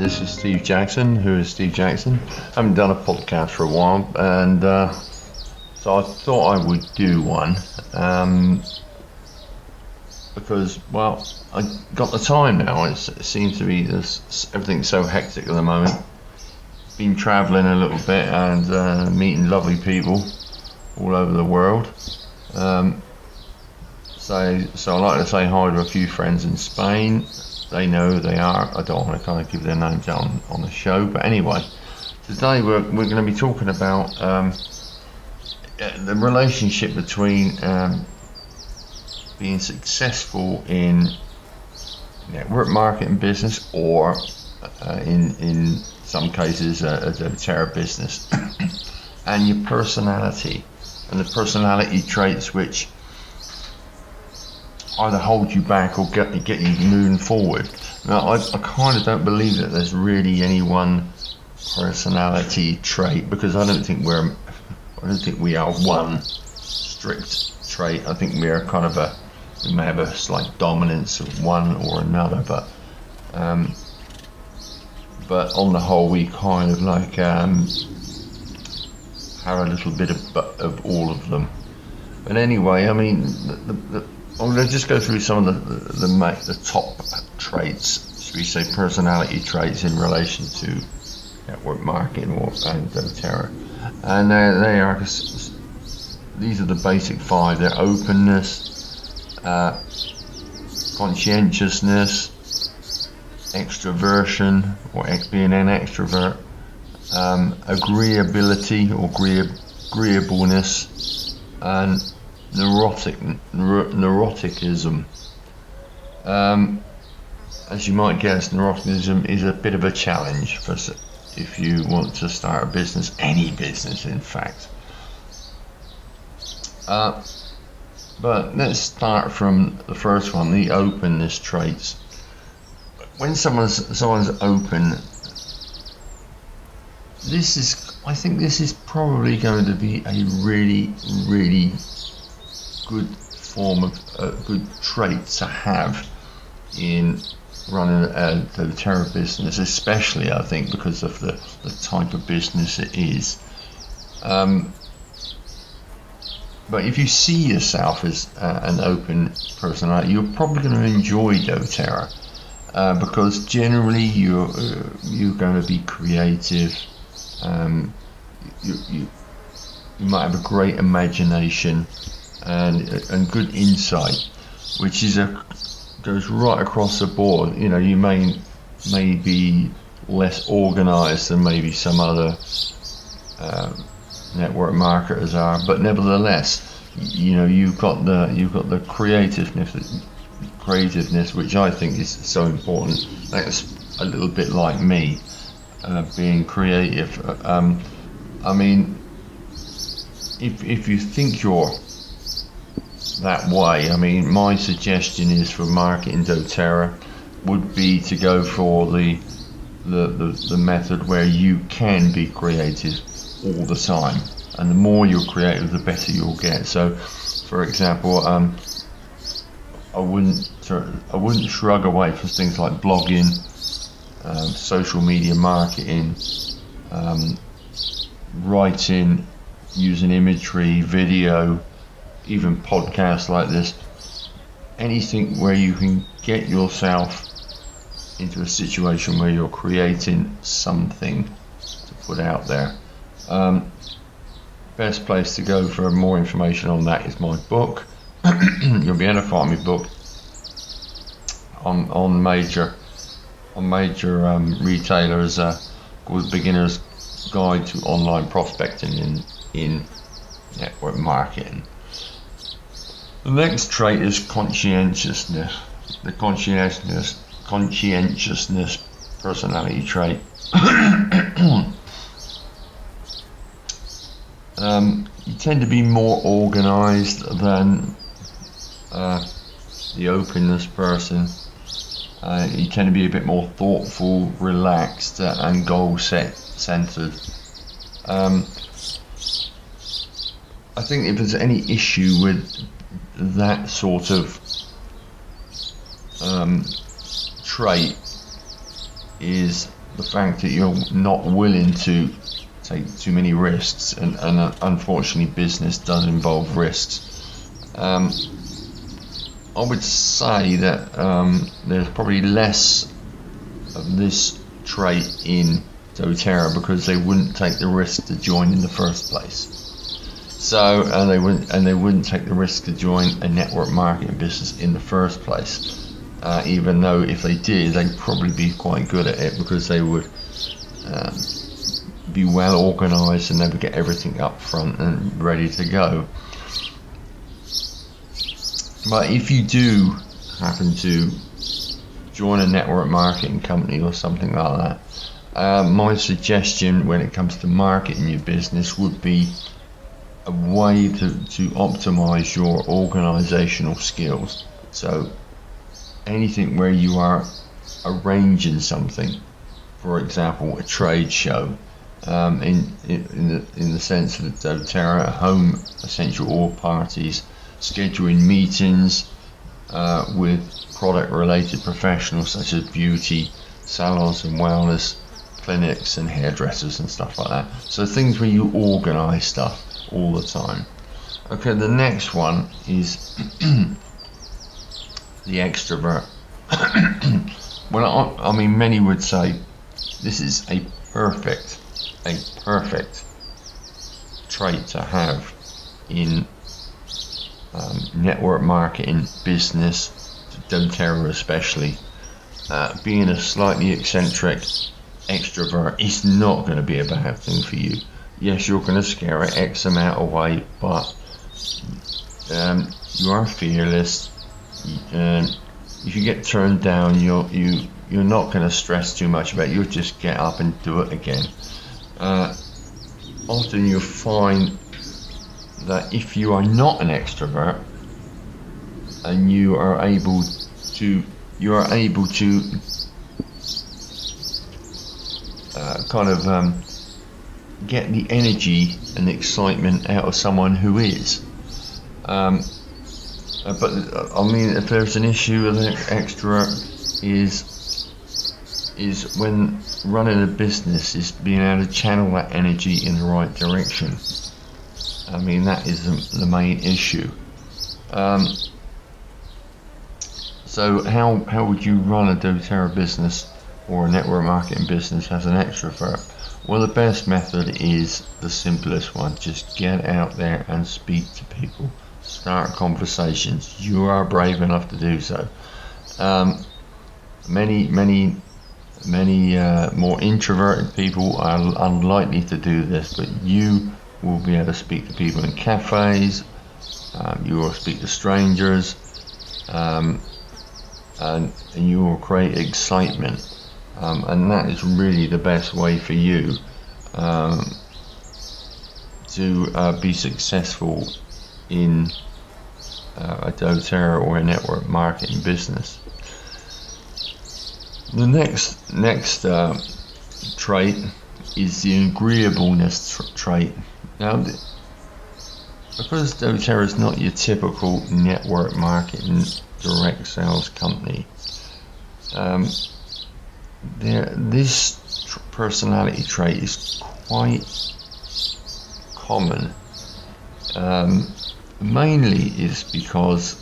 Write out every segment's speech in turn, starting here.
This is Steve Jackson. Who is Steve Jackson? I haven't done a podcast for a while, and so I thought I would do one because, well, I got the time now. It seems to be everything's so hectic at the moment. Been travelling a little bit and meeting lovely people all over the world. So I like to say hi to a few friends in Spain. They know who they are. I don't want to kind of give their names out on the show, but anyway, today we're going to be talking about the relationship between being successful in network marketing business, or in some cases a TERRA business, and your personality and the personality traits which either hold you back or get you moving forward. Now, I kind of don't believe that there's really any one personality trait, because I don't think we are one strict trait. I think we are kind of we may have a slight dominance of one or another, but on the whole, we kind of like have a little bit of all of them. But anyway, I mean, I'm going to just go through some of the top traits, should we say personality traits, in relation to network marketing and TERRA. And these are the basic five. They're openness, conscientiousness, extroversion, or being an extrovert, agreeability or agreeableness, and neuroticism. As you might guess, neuroticism is a bit of a challenge if you want to start a business, any business in fact. But let's start from the first one, the openness traits. When someone's open, I think this is probably going to be a really, really good form of good trait to have in running a TERRA business, especially I think because of the type of business it is. But if you see yourself as an open personality, you're probably going to enjoy doTERRA, because generally you're going to be creative. You might have a great imagination and good insight, which goes right across the board. You know, you may be less organised than maybe some other network marketers are, but nevertheless, you know, you've got the creativeness, which I think is so important. That's a little bit like me, being creative. I mean, if you think you're that way, I mean, my suggestion is for marketing doTERRA would be to go for the method where you can be creative all the time, and the more you're creative, the better you'll get. So, for example, I wouldn't shrug away from things like blogging, social media marketing, writing, using imagery, video, even podcasts like this. Anything where you can get yourself into a situation where you're creating something to put out there. Best place to go for more information on that is my book. You'll be able to find my book on major retailers, called Beginner's Guide to Online Prospecting in Network Marketing. The next trait is conscientiousness. The conscientiousness personality trait. You tend to be more organised than the openness person. You tend to be a bit more thoughtful, relaxed, and goal-centred. I think if there's any issue with that sort of trait, is the fact that you're not willing to take too many risks, and unfortunately business does involve risks. I would say that there's probably less of this trait in doTERRA because they wouldn't take the risk to join in the first place. So they wouldn't take the risk to join a network marketing business in the first place. Even though if they did, they'd probably be quite good at it because they would be well organized and they would get everything up front and ready to go. But if you do happen to join a network marketing company or something like that, my suggestion when it comes to marketing your business would be a way to optimize your organizational skills. So anything where you are arranging something, for example a trade show, in the sense of doTERRA, home essential oil parties, scheduling meetings with product related professionals such as beauty salons and wellness clinics and hairdressers and stuff like that. So things where you organize stuff all the time. Okay, the next one is the extrovert. Well, I mean, many would say this is a perfect trait to have in network marketing business, doTERRA especially. Being a slightly eccentric extrovert is not going to be a bad thing for you. Yes, you're going to scare it X amount away, but you are fearless. If you get turned down, you're not going to stress too much about it. You'll just get up and do it again. Often you'll find that if you are not an extrovert and you are able to get the energy and excitement out of someone who is. But I mean, if there's an issue with an extrovert is when running a business is being able to channel that energy in the right direction. I mean, that is the main issue. So how would you run a doTERRA business or a network marketing business as an extrovert? Well, the best method is the simplest one. Just get out there and speak to people. Start conversations. You are brave enough to do so. Many more introverted people are unlikely to do this, but you will be able to speak to people in cafes. You will speak to strangers, and you will create excitement. And that is really the best way for you to be successful in a doTERRA or a network marketing business. The next trait is the agreeableness trait. Now, because doTERRA is not your typical network marketing direct sales company, this personality trait is quite common. Mainly is because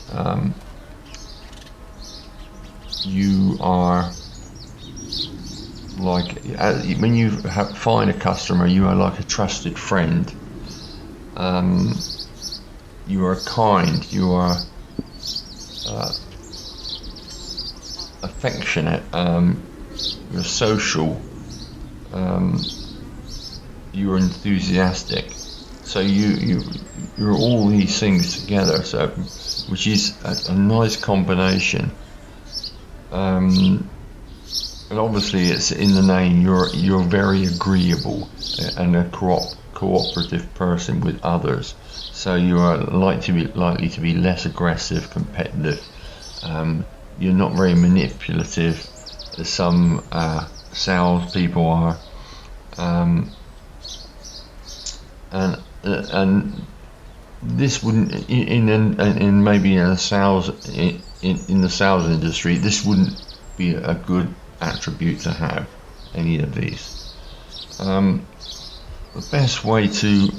you are like, when you find a customer, you are like a trusted friend. You are kind, you are affectionate, you're social, you're enthusiastic. So you're all these things together. So, which is a nice combination. And obviously, it's in the name. You're very agreeable and a cooperative person with others. So you are likely to be less aggressive, competitive. You're not very manipulative, as some salespeople are. And this wouldn't in maybe in sales in the sales industry, this wouldn't be a good attribute to have. any of these. The best way to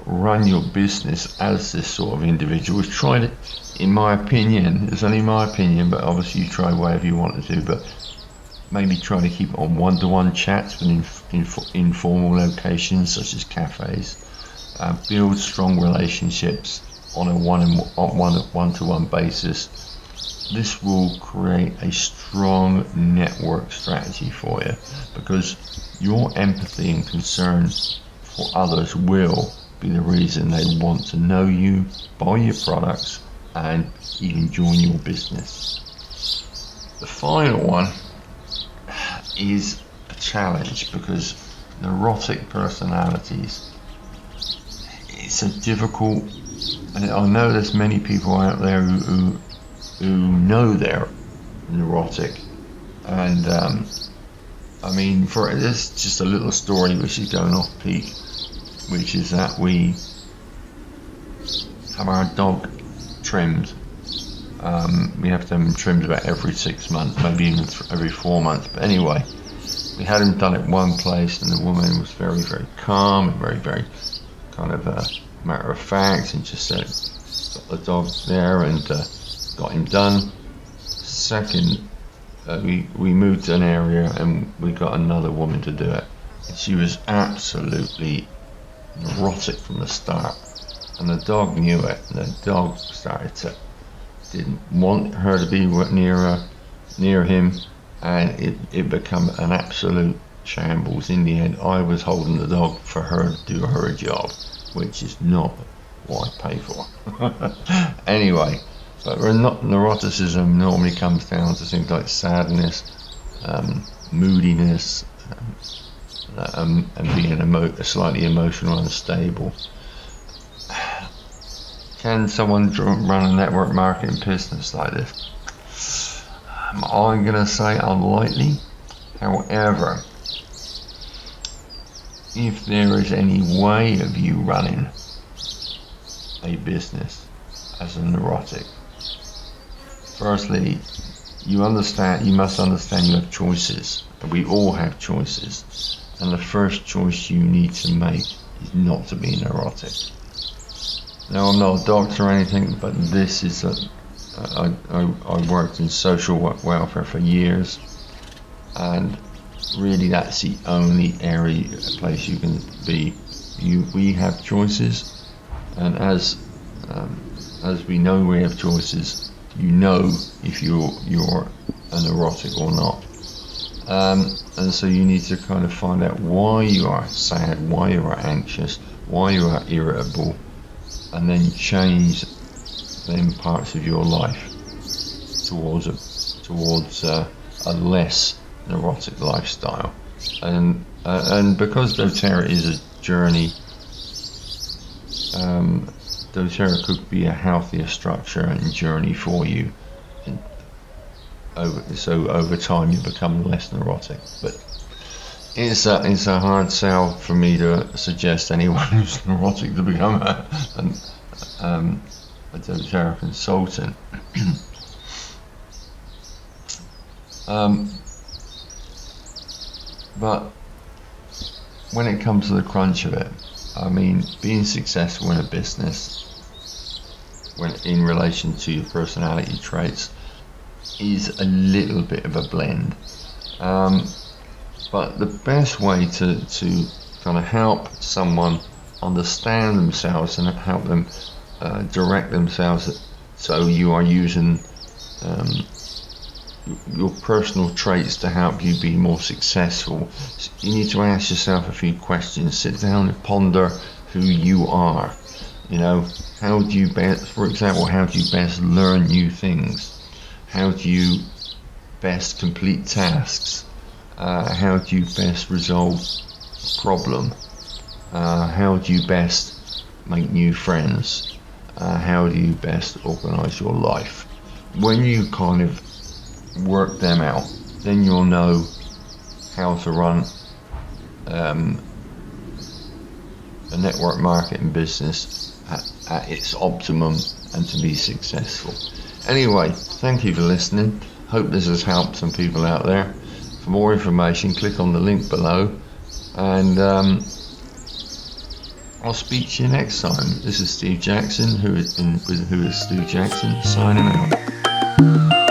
run your business as this sort of individual is try to, in my opinion, it's only my opinion, but obviously you try whatever you want to do, but maybe try to keep it on one-to-one chats with informal locations such as cafes. Build strong relationships on a one-to-one basis. This will create a strong network strategy for you, because your empathy and concern for others will be the reason they want to know you, buy your products, and even join your business. The final one is a challenge, because neurotic personalities, it's a difficult, and I know there's many people out there who know they're neurotic, and I mean, for this, just a little story which is going off peak, which is that we have our dog trimmed. We have them trimmed about every 6 months, maybe even every 4 months. But anyway, we had him done at one place, and the woman was very, very calm and very, very kind of matter of fact, and just said, got the dog there and got him done. Second, we moved to an area and we got another woman to do it. And she was absolutely neurotic from the start, and the dog knew it, and the dog didn't want her to be near him, and it became an absolute shambles. In the end, I was holding the dog for her to do her job, which is not what I pay for. Anyway, but neuroticism normally comes down to things like sadness, moodiness, and being slightly emotional unstable. Can someone run a network marketing business like this? I'm going to say unlikely. However, if there is any way of you running a business as a neurotic, firstly, you must understand you have choices. We all have choices. And the first choice you need to make is not to be neurotic. Now, I'm not a doctor or anything, but this is I worked in social welfare for years, and really that's the only place you can be. We have choices, and as we know we have choices, you know if you're a neurotic or not. And so you need to kind of find out why you are sad, why you are anxious, why you are irritable, and then change them parts of your life towards a less neurotic lifestyle. And because doTERRA is a journey, doTERRA could be a healthier structure and journey for you. So over time you become less neurotic. But it's a hard sell for me to suggest anyone who's neurotic to become a doTERRA consultant. But when it comes to the crunch of it, I mean, being successful in a business, when in relation to your personality traits, is a little bit of a blend. But the best way to kind of help someone understand themselves and help them direct themselves, so you are using your personal traits to help you be more successful, you need to ask yourself a few questions. Sit down and ponder who you are. You know, how do you best, for example, how do you best learn new things? How do you best complete tasks? How do you best resolve a problem? How do you best make new friends? How do you best organize your life? When you kind of work them out, then you'll know how to run a network marketing business at its optimum and to be successful. Anyway, thank you for listening. Hope this has helped some people out there. For more information, click on the link below, and I'll speak to you next time. This is Steve Jackson, who is Steve Jackson, signing out.